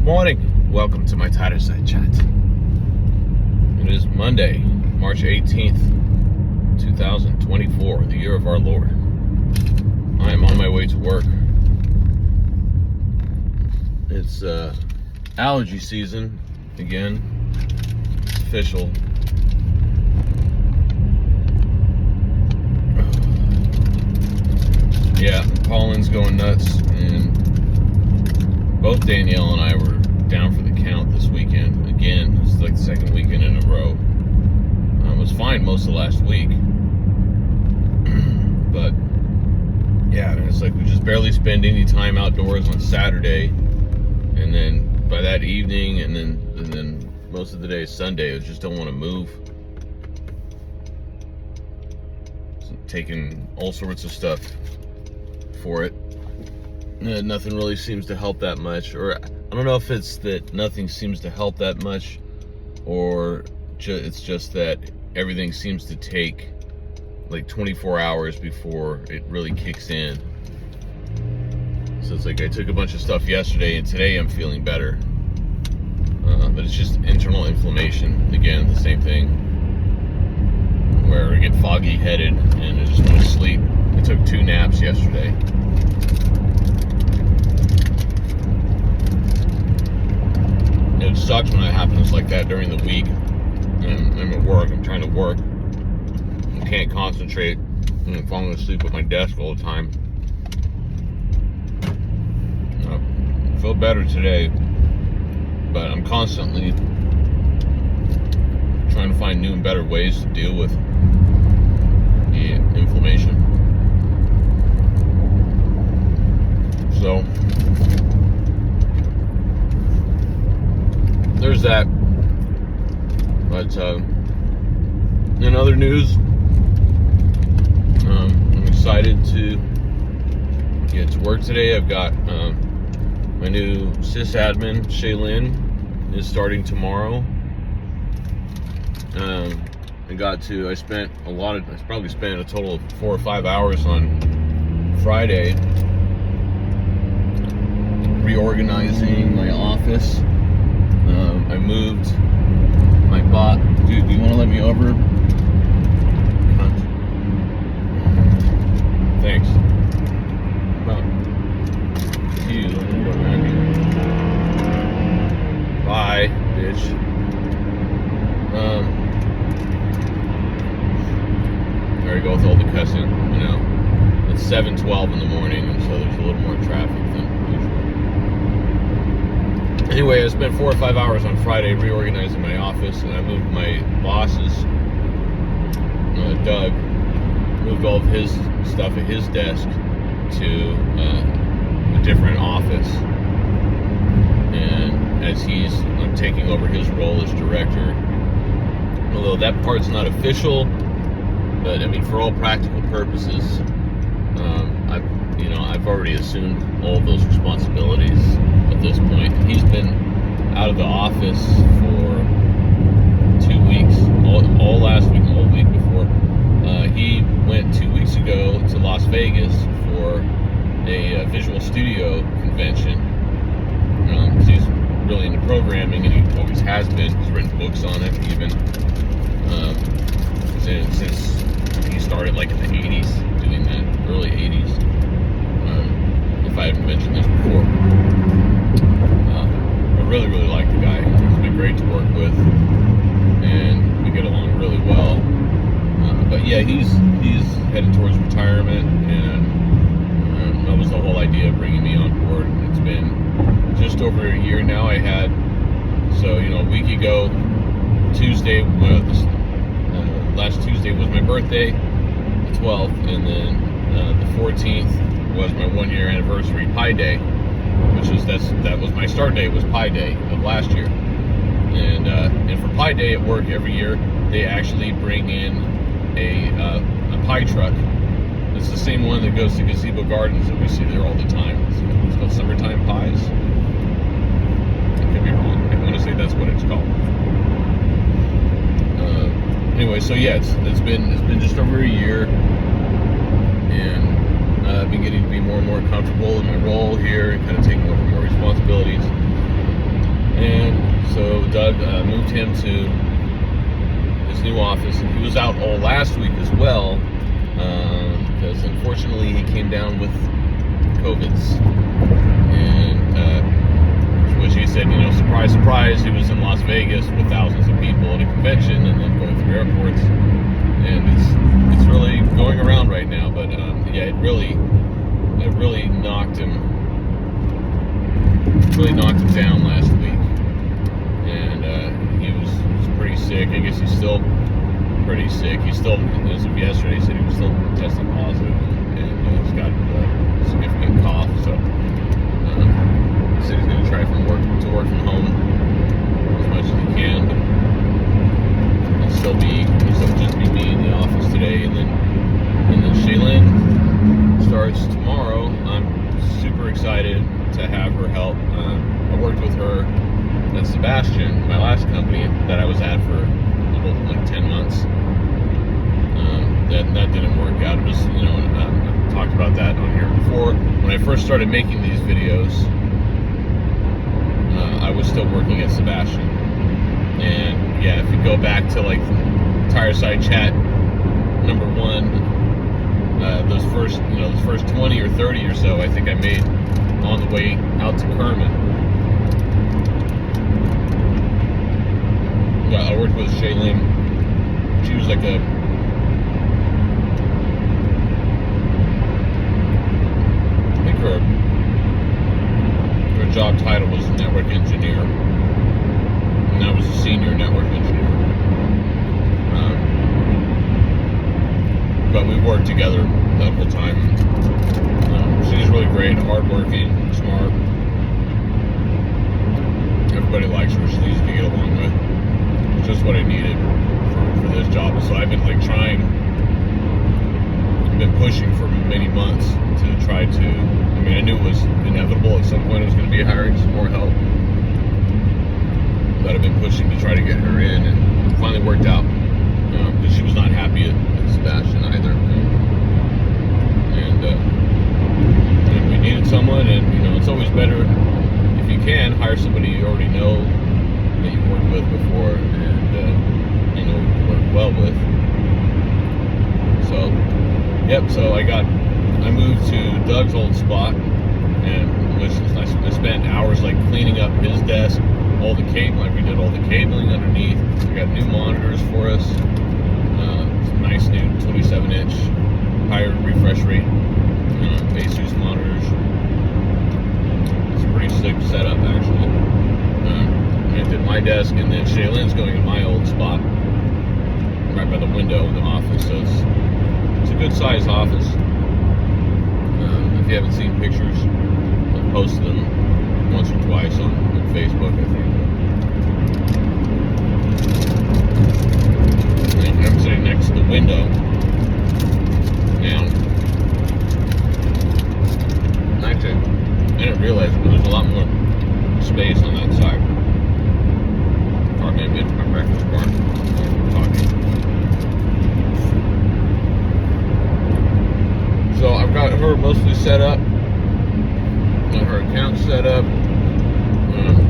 morning. Welcome to my Tireside chat. It is Monday, March 18th, 2024, the year of our Lord. I am on my way to work. It's allergy season again. It's official. Yeah, pollen's going nuts, and both Danielle and I were down for the count this weekend. Again, it's like the second weekend in a row. It was fine most of last week. But, yeah, it's like we just barely spend any time outdoors on Saturday. And then by that evening, and then most of the day is Sunday, I just don't want to move. So taking all sorts of stuff for it. Nothing really seems to help that much, or I don't know if it's that nothing seems to help that much, or it's just that everything seems to take like 24 hours before it really kicks in. So it's like I took a bunch of stuff yesterday, and today I'm feeling better, but it's just internal inflammation. Again, the same thing, where I get foggy headed and I just want to sleep. I took 2 naps yesterday. It sucks when it happens like that during the week, and I'm at work, I'm trying to work, I can't concentrate, and I'm falling asleep at my desk all the time. I feel better today, but I'm constantly trying to find new and better ways to deal with the inflammation. So there's that. But in other news, I'm excited to get to work today. I've got my new sysadmin, Shaylin, is starting tomorrow. I probably spent a total of 4 or 5 hours on Friday reorganizing my office. I moved my bot. Dude, do you want to let me over? Thanks. Well, you, let me go back. Bye, bitch. There we go with all the cussing, you know. It's 7:12 in the morning, and so there's a little more traffic than usual. Anyway, I spent 4 or 5 hours on Friday reorganizing my office, and I moved my boss's, Doug, moved all of his stuff at his desk to a different office. And as I'm taking over his role as director, although that part's not official, but I mean, for all practical purposes, I've already assumed all of those responsibilities at this point. He's been out of the office for 2 weeks, all last week, all week before. He went 2 weeks ago to Las Vegas for a visual studio convention. He's really into programming, and he always has been. He's written books on it, even since he started like in the 80s, doing that, early 80s. If I haven't mentioned this before. I really, really like the guy. He's been great to work with, and we get along really well. But yeah, he's headed towards retirement, and that was the whole idea of bringing me on board. It's been just over a year now. A week ago, Tuesday, last Tuesday was my birthday, the 12th, and then the 14th was my 1-year anniversary Pi Day, that was my start date, was Pi Day of last year. And for Pi Day at work every year, they actually bring in a pie truck. It's the same one that goes to Gazebo Gardens that we see there all the time. It's called Summertime Pies. I could be wrong. I want to say that's what it's called. Anyway, so yeah, it's been just over a year, and I've been getting to be more and more comfortable in my role here and kind of taking over more responsibilities. Doug, moved him to his new office, and he was out all last week as well, because unfortunately he came down with COVIDs, and which he said, surprise, surprise, he was in Las Vegas with thousands of people at a convention and then going through airports, and it's really going around right now. But it really knocked him down last week, and he was pretty sick. I guess he's still pretty sick. He's still, as of yesterday, he said he was still testing positive, and he's got a significant cough. So he said he's going to try to work from home as much as he can. But it'll still just be me in the office today, and then Shaylin starts tomorrow. I'm super excited to have her help. I worked with her at Sebastian, my last company that I was at for like 10 months. That didn't work out. It was, I talked about that on here before. When I first started making these videos, I was still working at Sebastian. And yeah, if you go back to like Tireside chat number 1, those first 20 or 30 or so, I think I made on the way out to Kerman. I worked with Shaylin. She was like her job title was network engineer, and I was a senior network engineer. But we worked together the whole time. She's really great, hardworking, smart. Everybody likes her. She's easy to get along with. It's just what I needed for this job. So I've been pushing for many months to try to. I knew it was inevitable at some point. It was going to be hiring some more help, but I've been pushing to try to get her in, and it finally worked out. Because she was not happy at Sebastian either, and we needed someone, and it's always better if you can hire somebody you already know that you've worked with before and work well with. So so I moved to Doug's old spot, and I spent hours cleaning up his desk, all the cabling, we did all the cabling underneath. We got new monitors for us, some nice new 27-inch higher refresh rate Asus monitors. It's a pretty slick setup actually. I did my desk, and then Shaylin's going in my old spot right by the window in the office, so it's a good sized office. If you haven't seen pictures, I've posted them once or twice on Facebook, I think. And I'm sitting next to the window now. Actually, I didn't realize it, but there's a lot more space on that side. Maybe it's my breakfast bar. I'm talking. So I've got her mostly set up, got her account set up.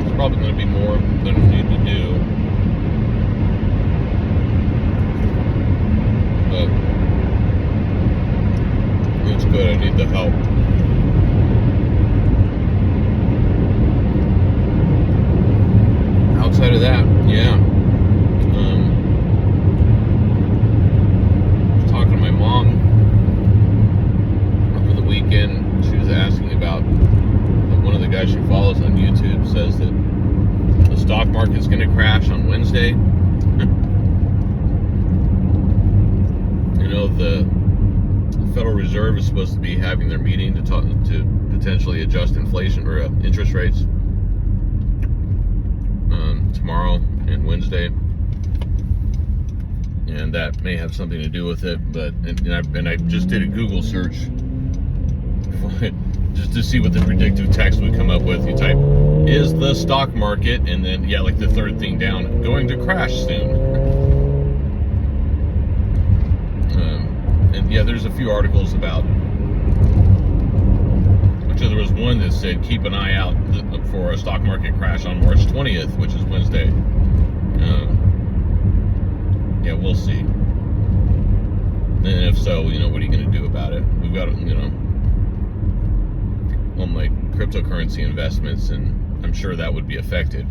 It's probably going to be more than I need to do, but it's good. I need the help. Outside of that, yeah. I was talking to my mom over the weekend. She was asking about one of the guys she follows on YouTube says that the stock market's going to crash on Wednesday. The Federal Reserve is supposed to be having their meeting to potentially adjust inflation or interest rates tomorrow and Wednesday, and that may have something to do with it. But I just did a Google search just to see what the predictive text would come up with. You type, "Is the stock market," and then the third thing down, "going to crash soon." And there's a few articles about. There was one that said keep an eye out for a stock market crash on March 20th, which is Wednesday. Yeah, we'll see. And if so, what are you going to do about it? We've got, all my cryptocurrency investments, and I'm sure that would be affected.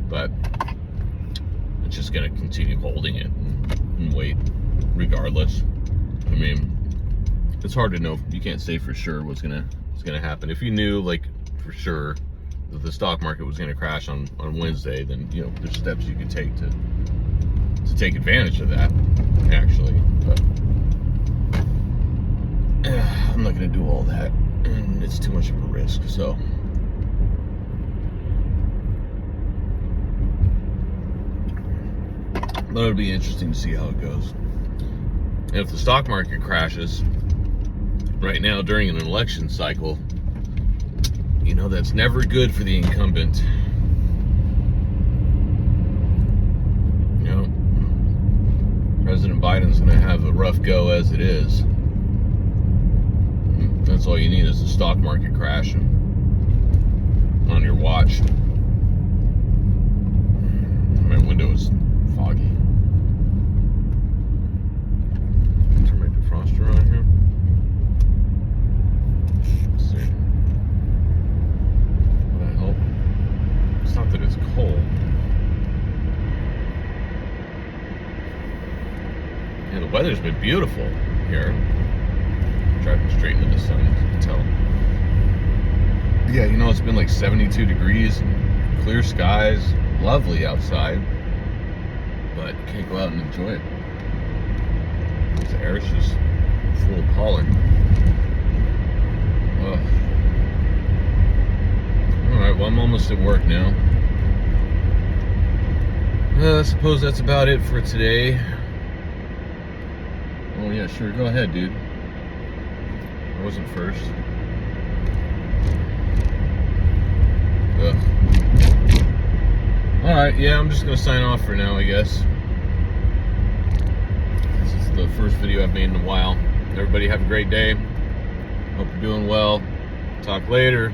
But it's just going to continue holding it and wait regardless. I mean, it's hard to know. You can't say for sure what's gonna happen. If you knew, like, for sure that the stock market was gonna crash on Wednesday, then there's steps you could take to take advantage of that, actually. But I'm not gonna do all that, and it's too much of a risk. So but it'll be interesting to see how it goes. And if the stock market crashes right now during an election cycle, that's never good for the incumbent. President Biden's going to have a rough go as it is. That's all you need is a stock market crash on your watch. My window is foggy. Turn my defroster on here. Let's see. Will that help? It's not that it's cold. Yeah, the weather's been beautiful here. Driving straight into the sun, as you can tell. Yeah, it's been like 72 degrees, clear skies, lovely outside, but you can't go out and enjoy it. The air's just full of pollen. Ugh. Alright, well, I'm almost at work now. I suppose that's about it for today. Oh yeah, sure, go ahead, dude. I wasn't first. Ugh. Alright, yeah, I'm just gonna sign off for now, I guess. This is the first video I've made in a while. Everybody have a great day. Hope you're doing well. Talk later.